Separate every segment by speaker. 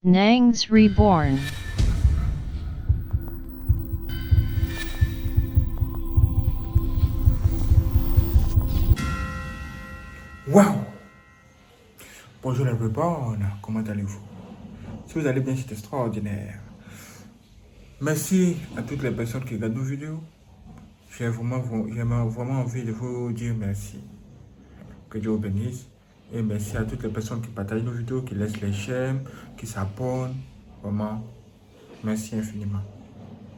Speaker 1: Nangs Reborn.
Speaker 2: Waouh! Bonjour les Reborn, comment allez-vous? Si vous allez bien, c'est extraordinaire. Merci à toutes les personnes qui regardent nos vidéos. J'ai vraiment envie de vous dire merci. Que Dieu vous bénisse. Et merci à toutes les personnes qui partagent nos vidéos, qui laissent les j'aime, qui s'abonnent. Vraiment, merci infiniment.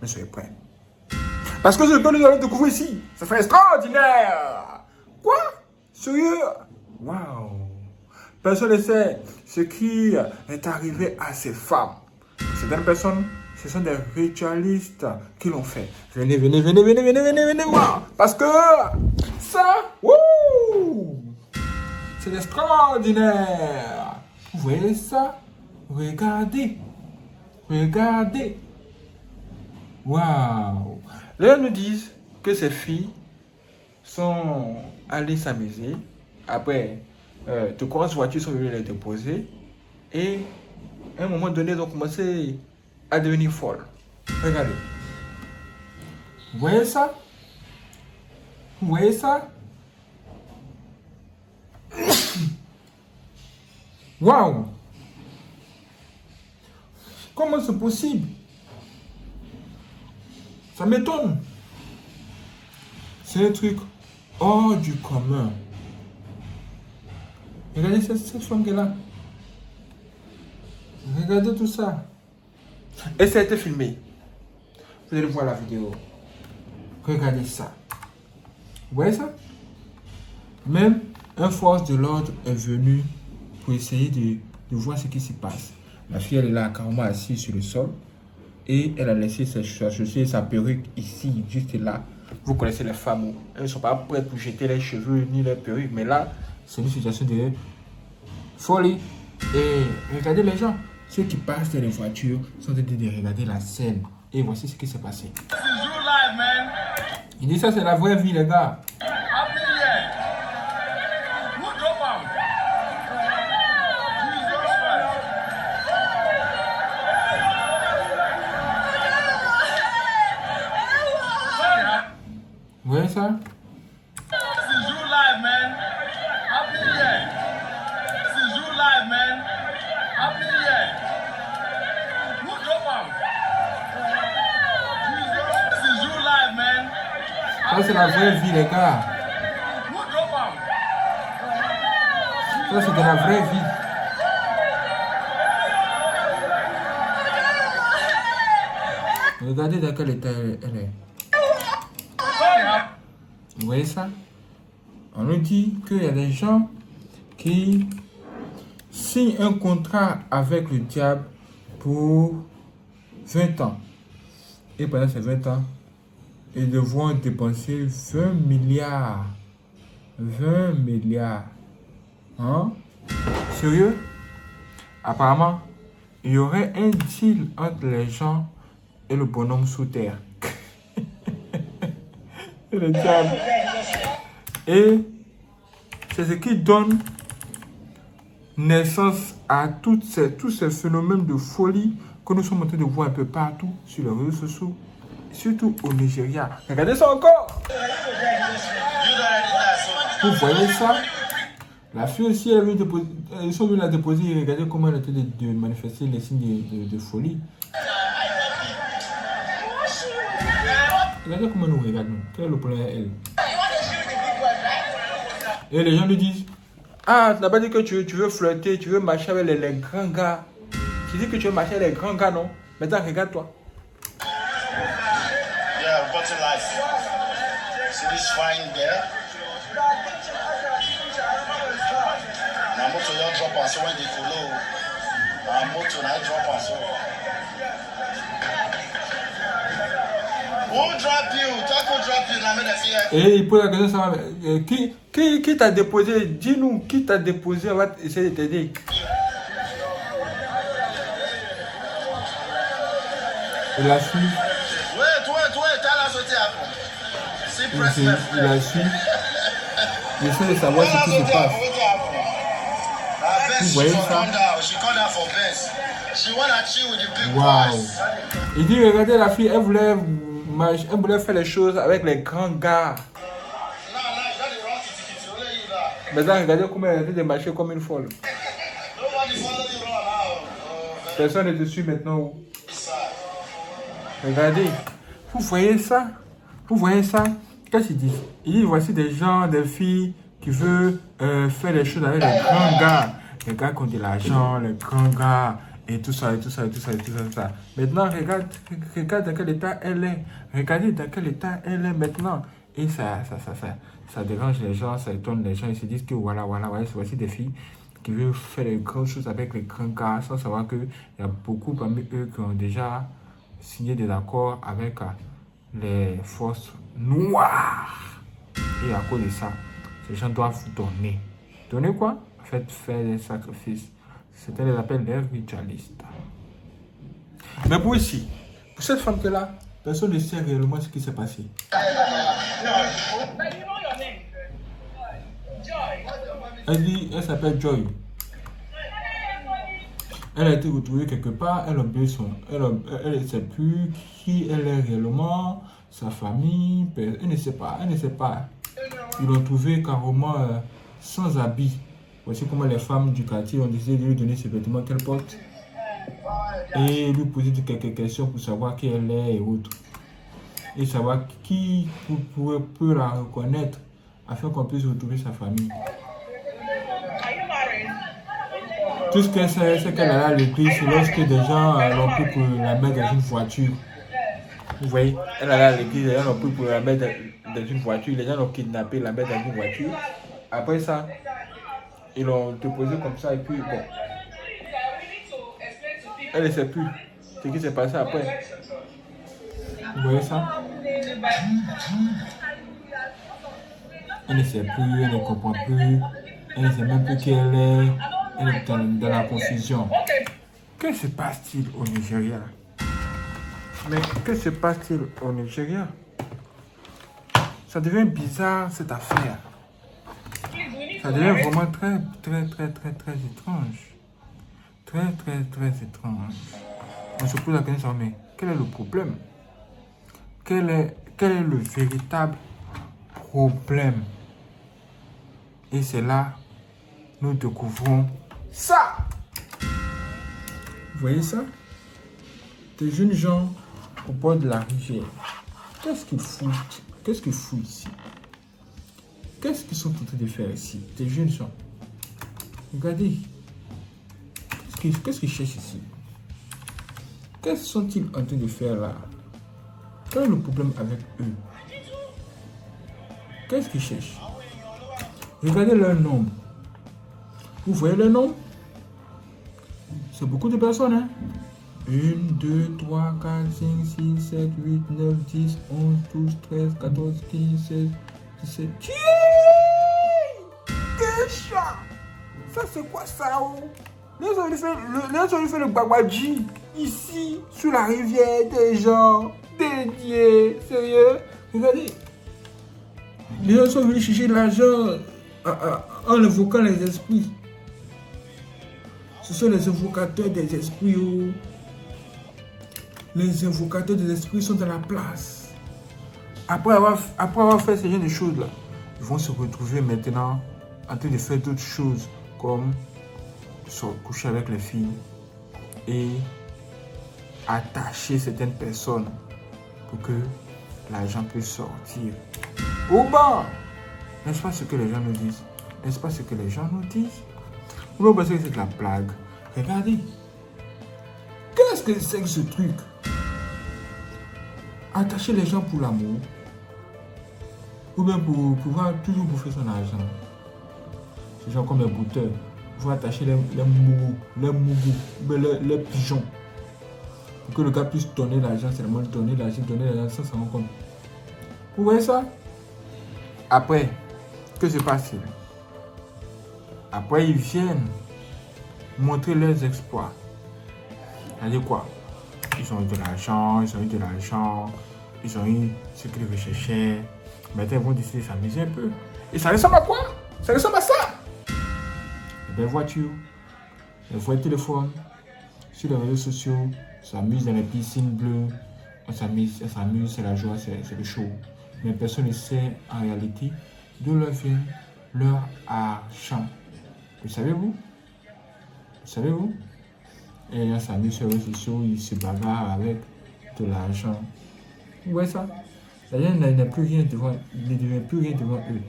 Speaker 2: Mais soyez prêts. Parce que ce que nous allons découvrir ici, ça fait extraordinaire! Quoi? Sérieux? Waouh! Personne ne sait ce qui est arrivé à ces femmes. Certaines personnes, ce sont des ritualistes qui l'ont fait. Venez voir. Parce que ça, wouh! C'est extraordinaire. Vous voyez ça? Regardez. Regardez. Waouh! Là, nous disent que ces filles sont allées s'amuser. Après, de grosses voitures sont venues les déposer. Et à un moment donné, elles ont commencé à devenir folles. Regardez. Vous voyez ça? Vous voyez ça? Waouh! Comment c'est possible? Ça m'étonne. C'est un truc hors du commun. Regardez cette femme qui est là. Regardez tout ça. Et ça a été filmé. Vous allez voir la vidéo. Regardez ça. Vous voyez ça? Même un force de l'ordre est venu pour essayer de voir ce qui se passe. La fille, elle est là, carrément assise sur le sol. Et elle a laissé sa chaussure, sa perruque ici, juste là. Vous connaissez les femmes, elles ne sont pas prêtes pour jeter les cheveux ni les perruques. Mais là, c'est une situation de folie. Et regardez les gens. Ceux qui passent dans les voitures sont en train de regarder la scène. Et voici ce qui s'est passé. Il dit ça, c'est la vraie vie, les gars. Vous voyez ça? Ça, c'est la vraie vie, les gars. Ça, c'est de la vraie vie. Regardez dans quel état elle est. Vous voyez ça? On nous dit qu'il y a des gens qui signent un contrat avec le diable pour 20 ans. Et pendant ces 20 ans, ils devront dépenser 20 milliards. 20 milliards. Hein? Sérieux? Apparemment, il y aurait un deal entre les gens et le bonhomme sous terre. Le diable. Et c'est ce qui donne naissance à tous ces phénomènes de folie que nous sommes en train de voir un peu partout sur les réseaux sociaux, surtout au Nigeria. Regardez ça encore. Vous voyez ça? La fille aussi, ils sont venus la déposer et regardez comment elle était de manifester les signes de folie. Regardez comment nous regardons. Quel est le problème à elle? Et les gens lui disent, ah, tu n'as pas dit que tu veux flirter, tu veux marcher avec les grands gars. Tu dis que tu veux marcher avec les grands gars, non? Maintenant, regarde-toi.
Speaker 3: Yeah, what's it like? See this fine there? Na moto you drop on so when they follow. Na moto na drop on so. Who drop you? Talk who drop you? Na me dey see.
Speaker 2: Et il pose la question, ça va, qui t'a déposé? Dis-nous, qui t'a déposé? On va essayer de t'aider. Il a su.
Speaker 3: Ouais, toi, t'as la sauté après. C'est presque.
Speaker 2: Il a su. Il essaie de savoir ce qui se passe. Vous voyez ça? Waouh. Il dit, regardez la fille, elle voulait faire les choses avec les grands gars. Maintenant, regardez comment elle a de marcher comme une folle. Personne ne te suit maintenant. Regardez. Vous voyez ça? Vous voyez ça? Qu'est-ce qu'il dit? Il dit, voici des gens, des filles qui veulent faire les choses avec les grands gars. Les gars qui ont de l'argent, les grands gars, et tout ça, et tout ça, et tout ça, et tout ça, tout ça. Maintenant, regarde dans quel état elle est. Regardez dans quel état elle est maintenant. Et ça dérange les gens, ça étonne les gens. Ils se disent que voilà, voici des filles qui veulent faire les grandes choses avec les grands gars, sans savoir qu'il y a beaucoup parmi eux qui ont déjà signé des accords avec les forces noires. Et à cause de ça, ces gens doivent donner. Donner quoi? En fait, faire des sacrifices. C'était les appels des ritualistes. Mais pour ici, pour cette femme-là, personne ne sait réellement ce qui s'est passé. Elle dit, elle s'appelle Joy. Elle a été retrouvée quelque part, elle ne sait plus qui elle est réellement, sa famille, elle ne sait pas. Ils l'ont trouvée carrément sans habit. Voici comment les femmes du quartier ont décidé de lui donner ses vêtements qu'elle porte et lui poser quelques questions pour savoir qui elle est et autres. Et savoir qui peut la reconnaître afin qu'on puisse retrouver sa famille. Tout ce qu'elle sait, c'est qu'elle est à l'église lorsque des gens l'ont pris pour la mettre dans une voiture. Vous voyez, elle est à l'église, les gens l'ont pris pour la mettre dans une voiture, les gens l'ont kidnappé, la mettre dans une voiture. Après ça, ils l'ont déposé comme ça et puis bon. Elle ne sait plus ce qui s'est passé après. Vous voyez ça? Elle ne sait plus, elle ne comprend plus, elle ne sait même plus qui elle est. Elle est dans la confusion. Que se passe-t-il au Nigeria? Mais que se passe-t-il au Nigeria? Ça devient bizarre cette affaire. Ça devient vraiment très étrange. Très étrange. On se pose la question, mais quel est le problème? Quel est le véritable problème? Et c'est là nous découvrons ça. Vous voyez ça? Des jeunes gens au bord de la rivière. Qu'est-ce qu'ils foutent? Qu'est-ce qu'ils foutent ici? Qu'est-ce qu'ils sont en train de faire ici? Des jeunes gens. Regardez. Qu'est-ce qu'ils cherchent ici? Qu'est-ce sont-ils en train de faire là? Quel est le problème avec eux? Qu'est-ce qu'ils cherchent? Regardez leur nombre. Vous voyez le nombre? C'est beaucoup de personnes, hein? 1, 2, 3, 4, 5, 6, 7, 8, 9, 10, 11, 12, 13, 14, 15, 16, 17. Déjà! Ça, c'est quoi ça? Les gens ont fait le Bagwadji ici, sous la rivière, des gens dédiés. Sérieux? Regardez. Les gens sont venus chercher de l'argent en invoquant les esprits. Ce sont les invocateurs des esprits. Les invocateurs des esprits sont dans la place. Après avoir fait ce genre de choses-là, ils vont se retrouver maintenant en train de faire d'autres choses comme se coucher avec les filles et attacher certaines personnes pour que l'argent puisse sortir. Au bas! N'est-ce pas ce que les gens nous disent? N'est-ce pas ce que les gens nous disent? Vous pensez que c'est de la blague? Regardez. Qu'est-ce que c'est que ce truc? Attacher les gens pour l'amour? Ou bien pour pouvoir toujours bouffer son argent? Ces gens comme les bouteurs. Il faut attacher les pigeons. Pour que le gars puisse donner l'argent, seulement donner l'argent sans s'en rendre compte. Vous voyez ça? Après, que se passe-t-il? Après, ils viennent montrer leurs exploits. C'est-à-dire quoi? Ils ont eu de l'argent, ils ont eu ce qu'ils recherchaient. Maintenant, ils vont décider de s'amuser un peu. Et ça ressemble à quoi? Ça ressemble à ça! Les belles voitures, les vrais téléphones, sur les réseaux sociaux, s'amusent dans les piscines bleues, on s'amuse, c'est la joie, c'est le show. Mais personne ne sait en réalité d'où leur vient leur argent. Le savez-vous? Le savez-vous? Et on s'amuse sur les réseaux sociaux, ils se bagarrent avec de l'argent. Vous voyez ça? L'argent ne devient plus rien devant eux.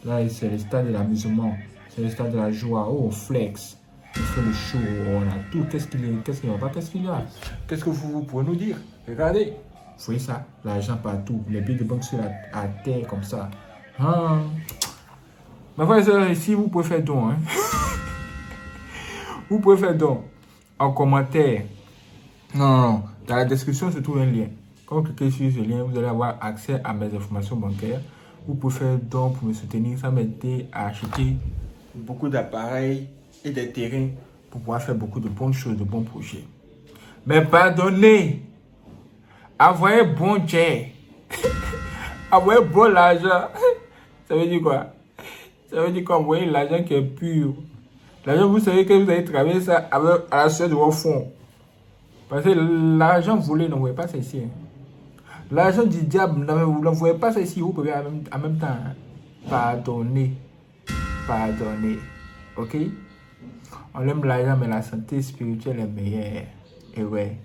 Speaker 2: Là, c'est le stade de l'amusement, c'est le stade de la joie. Oh, flex, on fait le show, on a tout. Qu'est-ce qu'il y a? Qu'est-ce que vous pouvez nous dire? Regardez, vous voyez ça? L'argent partout, les billets de banque sur la terre comme ça. Hein? Mais frères, ici, vous pouvez faire don. Hein? Vous pouvez faire don en commentaire. Non. Dans la description, se trouve un lien. Quand vous cliquez sur ce lien, vous allez avoir accès à mes informations bancaires. Vous pouvez faire don pour me soutenir. Ça m'aide à acheter beaucoup d'appareils et des terrains pour pouvoir faire beaucoup de bonnes choses, de bons projets. Mais pardonnez. Envoyez bon jet. Envoyez bon l'argent. Ça veut dire quoi? Ça veut dire qu'envoyer l'argent qui est pur. L'argent, vous savez que vous allez travailler ça à la sueur de vos fonds. Parce que l'argent volé, n'envoyez pas ça ici. Hein. L'argent du diable, vous n'envoyez pas ça ici. Vous pouvez en même temps pardonner. Ok? On aime l'argent, mais la santé spirituelle est meilleure. Et ouais.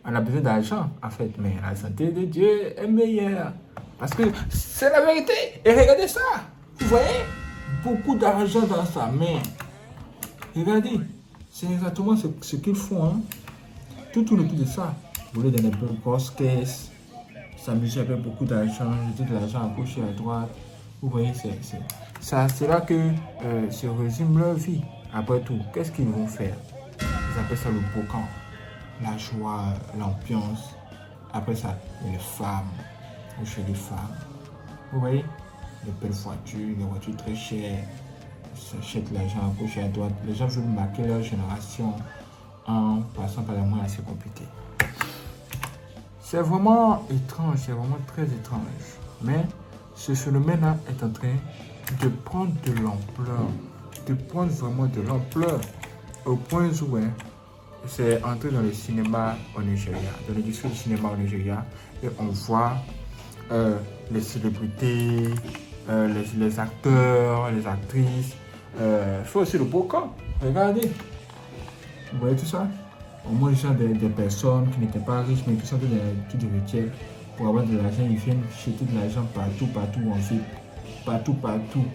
Speaker 2: On a besoin d'argent, en fait, mais la santé de Dieu est meilleure. Parce que c'est la vérité. Et regardez ça. Vous voyez? Beaucoup d'argent dans sa main. Regardez. C'est exactement ce qu'ils font. Hein. Tout autour de ça. Vous voulez dans des grosses caisses. S'amuser avec beaucoup d'argent. Jeter de l'argent à gauche et à droite. Vous voyez, c'est là que se résume leur vie. Après tout, qu'est-ce qu'ils vont faire? Ils appellent ça le brocan. La joie, l'ambiance. Après ça, les femmes. Ou chez les femmes. Vous voyez? Les belles voitures, les voitures très chères. Ils s'achètent l'argent à gauche et à droite. Les gens veulent marquer leur génération en passant par les moyens assez compliqués. C'est vraiment étrange, c'est vraiment très étrange. Mais ce phénomène-là est en train de prendre de l'ampleur. De prendre vraiment de l'ampleur. Au point où c'est entré dans le cinéma au Nigeria, dans l'industrie du cinéma au Nigeria, et on voit les célébrités, les acteurs, les actrices, fait aussi le brocan. Regardez, vous voyez tout ça? Au moins, des personnes qui n'étaient pas riches, mais qui sont dans des trucs de métier pour avoir de l'argent, ils viennent jeter de l'argent partout en fait, partout.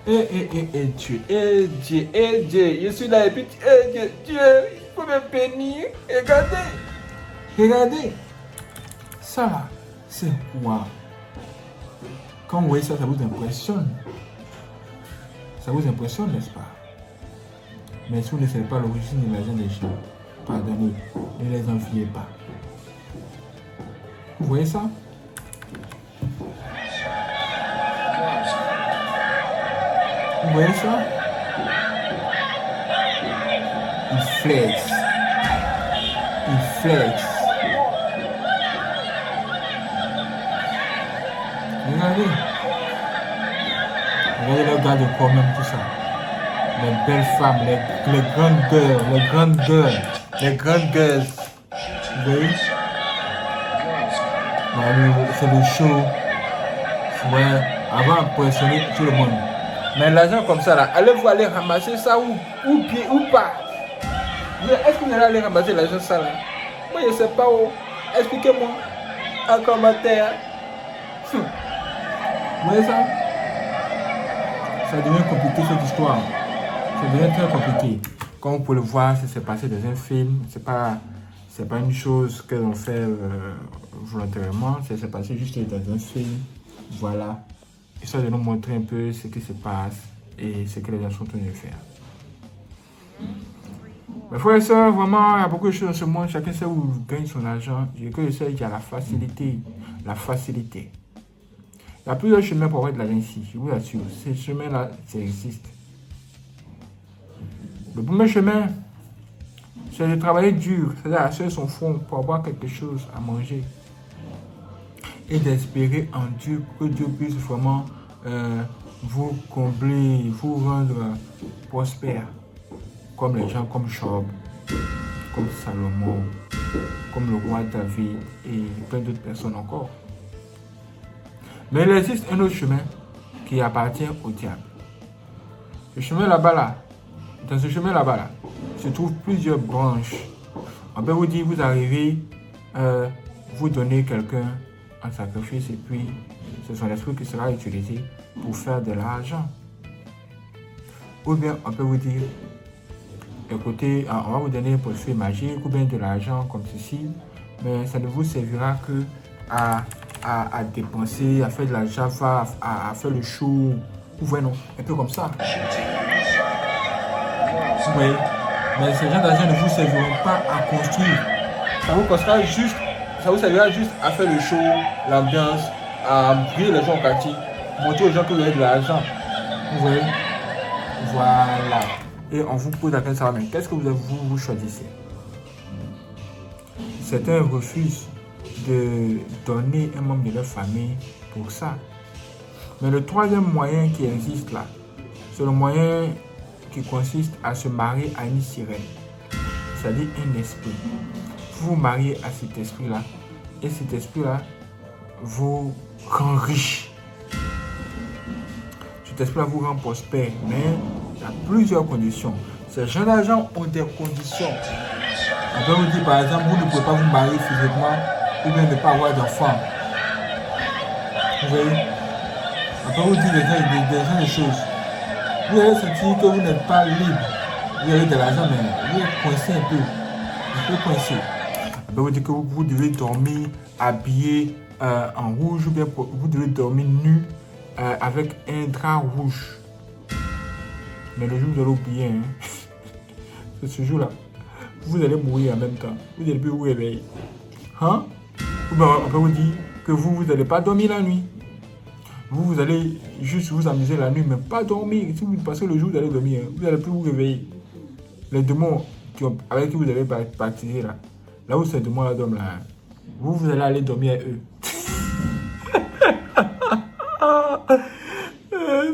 Speaker 2: Dieu, Dieu, je suis là et puis, Dieu, il faut me bénir. Regardez. Ça là, c'est quoi? Quand vous voyez ça, ça vous impressionne. Ça vous impressionne, n'est-ce pas? Mais si vous ne savez pas l'origine de l'argent des gens, pardonnez, ne les enviez pas. Vous voyez ça? Vous voyez ça? Il flex. Regardez le gars de corps, même tout ça. Les belles femmes, les grandes girls. Vous voyez? C'est le show. Ouais, avant impressionner tout le monde. Mais l'argent comme ça là, allez-vous aller ramasser ça ou pas? Est-ce que vous allez aller ramasser l'argent ça là? Moi je sais pas où. Expliquez-moi en commentaire. Vous voyez ça? Ça devient compliqué cette histoire. Ça devient très compliqué. Comme vous pouvez le voir, ça s'est passé dans un film. C'est pas une chose que l'on fait volontairement. Ça s'est passé juste dans un film. Voilà. Histoire de nous montrer un peu ce qui se passe et ce que les gens sont en train de faire. Mais frères et sœurs, vraiment, il y a beaucoup de choses dans ce monde. Chacun sait où il gagne son argent. Je sais qu'il y a la facilité. Il y a plusieurs chemins pour avoir de l'argent ici, je vous assure. Ces chemins-là, ça existe. Le premier chemin, c'est de travailler dur, c'est-à-dire assurer son front pour avoir quelque chose à manger. Et d'espérer en Dieu que Dieu puisse vraiment vous combler, vous rendre prospère. Comme les gens comme Job, comme Salomon, comme le roi David et plein d'autres personnes encore. Mais il existe un autre chemin qui appartient au diable. Ce chemin là-bas, là, dans ce chemin là-bas, là, se trouvent plusieurs branches. On peut vous dire, vous arrivez, vous donnez quelqu'un un sacrifice et puis c'est son esprit qui sera utilisé pour faire de l'argent. Ou bien on peut vous dire, écoutez, on va vous donner un portefeuille magique ou bien de l'argent comme ceci, mais ça ne vous servira que à dépenser, à faire de la java, à faire le show, vous voyez non, un peu comme ça. Vous voyez, mais ces gens d'argent ne vous serviront pas à construire. Ça vous servira juste à faire le show, l'ambiance, à briller les gens au quartier, montrer aux gens que vous avez de l'argent. Vous voyez, voilà. Et on vous pose la question, mais qu'est-ce que vous choisissez? Certains refusent de donner un membre de leur famille pour ça. Mais le troisième moyen qui existe là, c'est le moyen qui consiste à se marier à une sirène, c'est-à-dire un esprit. Vous vous mariez à cet esprit-là, et cet esprit-là vous rend riche. Cet esprit-là vous rend prospère, mais il y a plusieurs conditions. Ces gens d'argent ont des conditions. On peut vous dire par exemple, vous ne pouvez pas vous marier physiquement ou bien ne pas avoir d'enfants. Vous voyez? On peut vous dire des choses. Vous allez sentir que vous n'êtes pas libre. Vous avez de l'argent, mais vous êtes coincé un peu coincé. On peut vous dire que vous devez dormir habillé en rouge ou bien vous devez dormir nu avec un drap rouge. Mais le jour où vous allez oublier, hein, c'est ce jour-là, vous allez mourir en même temps. Vous allez plus vous réveiller. Hein? Ou bien on peut vous dire que vous n'allez pas dormir la nuit. Vous allez juste vous amuser la nuit, mais pas dormir. Si vous passez le jour, vous allez dormir. Vous n'allez plus vous réveiller. Les démons avec qui vous avez baptisé là où ces démons-là dorment là, vous allez aller dormir avec eux.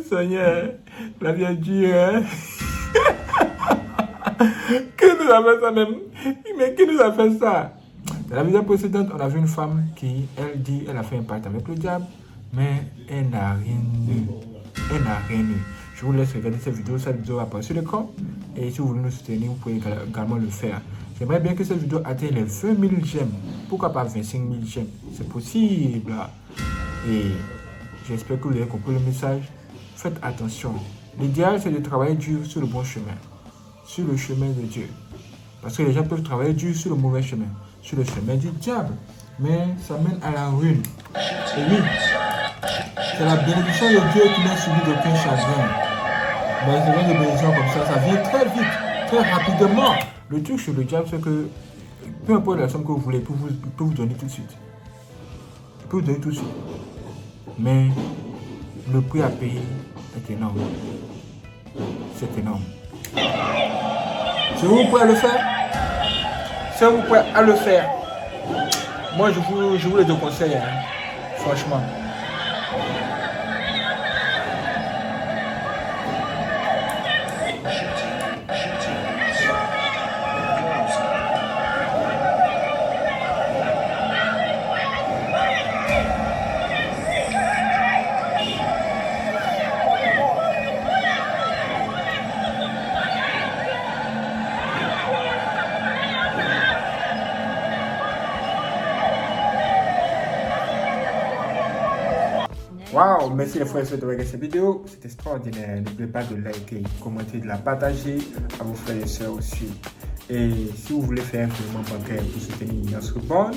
Speaker 2: Seigneur, la vie est dure. Hein? Qui nous a fait ça même? Mais qui nous a fait ça? Dans la vidéo précédente, on a vu une femme qui, elle dit, elle a fait un pacte avec le diable. Mais elle n'a rien eu. Elle n'a rien eu. Je vous laisse regarder cette vidéo. Cette vidéo apparaît sur l'écran. Et si vous voulez nous soutenir, vous pouvez également le faire. J'aimerais bien que cette vidéo atteigne les 20 000 j'aime. Pourquoi pas 25 000 j'aime? C'est possible. Et j'espère que vous avez compris le message. Faites attention. L'idéal, c'est de travailler dur sur le bon chemin. Sur le chemin de Dieu. Parce que les gens peuvent travailler dur sur le mauvais chemin. Sur le chemin du diable. Mais ça mène à la ruine. Et oui. C'est la bénédiction de Dieu qui n'a subi d'aucun chagrin. Mais c'est une bénédiction comme ça vient très vite, très rapidement. Le truc sur le diable, c'est que peu importe la somme que vous voulez, il peut vous donner tout de suite. Il peut vous donner tout de suite. Mais le prix à payer est énorme. C'est énorme. Si vous pouvez le faire, si vous pouvez le faire, moi je vous le déconseille, hein, franchement. Waouh, merci les frères et sœurs de regarder cette vidéo, c'est extraordinaire. N'oubliez pas de liker, commenter, de la partager à vos frères et sœurs aussi. Et si vous voulez faire un virement bancaire pour soutenir notre bonne,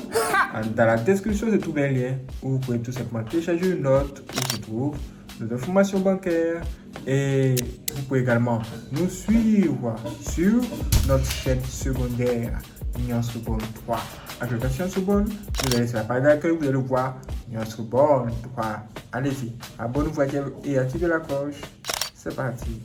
Speaker 2: dans la description se trouve un lien où vous pouvez tout simplement télécharger une note où se trouvent nos informations bancaires. Et vous pouvez également nous suivre sur notre chaîne secondaire Nuance Bonne 3. Application Bonne, vous allez sur la page d'accueil, vous allez voir Nuance Bonne 3. Allez-y, abonnez-vous et activez la cloche. C'est parti.